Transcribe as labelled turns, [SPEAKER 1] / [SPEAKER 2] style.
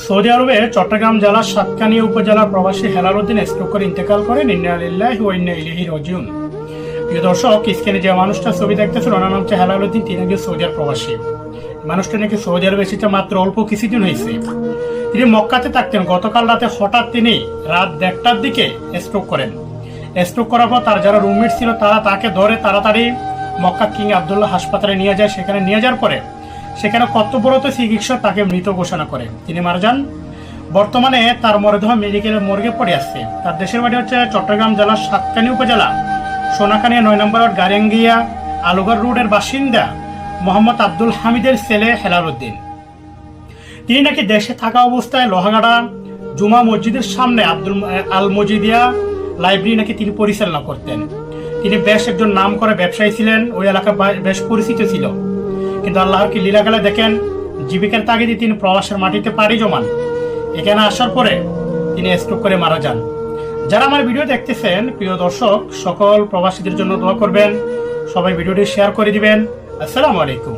[SPEAKER 1] Saudi আরবের চট্টগ্রাম জেলার সাতকানিয়া উপজেলার প্রবাসী হেলাল উদ্দিন স্ট্রোক করে ইন্তেকাল করেন। ইন্না লিল্লাহি ওয়া ইন্না ইলাইহি রাজিউন। প্রিয় দর্শক, স্ক্রিনে যে মানুষটা ছবি দেখতেছেন ওনার নাম হচ্ছে হেলাল উদ্দিন। তিনি একজন সৌদি আরব প্রবাসী। মানুষটা নাকি সৌদি আরবে এসেছে মাত্র অল্প কিছুদিন হয়েছে। তিনি মক্কাতে থাকতেন। গতকাল রাতে হঠাৎ তিনি রাত 1টার দিকে স্ট্রোক করেন। স্ট্রোক করার পর তার যারা রুমমেট ছিল তারা তাকে ধরে তাড়াতাড়ি মক্কা কিং আবদুল্লাহ হাসপাতালে নিয়ে যায়। সেখানে নিয়ে যাওয়ার পরে সেখানে কর্তব্যরত চিকিৎসক তাকে মৃত ঘোষণা করে। তিনি মারা যান। বর্তমানে তার মরদেহ মেডিকেলের মর্গে পড়ে আসছে। তার দেশের বাড়ি হচ্ছে চট্টগ্রাম জেলার সাতকানিয়া উপজেলা সোনাকানিয়া 9 নম্বর ওয়ার্ড গারেঙ্গিয়া আলুগড় রোডের বাসিন্দা মোহাম্মদ আব্দুল হামিদের ছেলে হেলাল উদ্দিন। তিনি নাকি দেশে থাকা অবস্থায় লোহাগাড়া জুমা মসজিদের সামনে আল মজিদিয়া লাইব্রেরি নাকি তিনি পরিচালনা করতেন। তিনি বেশ একজন নাম করে ব্যবসায়ী ছিলেন, ওই এলাকা বেশ পরিচিত ছিল। কিন্তু আল্লাহর কি লীলাখেলা দেখেন, জীবিকার তাগিদে তিনি প্রবাসের মাটিতে পাড়ি জমান। এখানে আসার পরে তিনি স্ট্রোক করে মারা যান। যারা আমার ভিডিও দেখতেছেন প্রিয় দর্শক, সকল প্রবাসীদের জন্য দোয়া করবেন। সবাই ভিডিওটি শেয়ার করে দিবেন। আসসালামু আলাইকুম।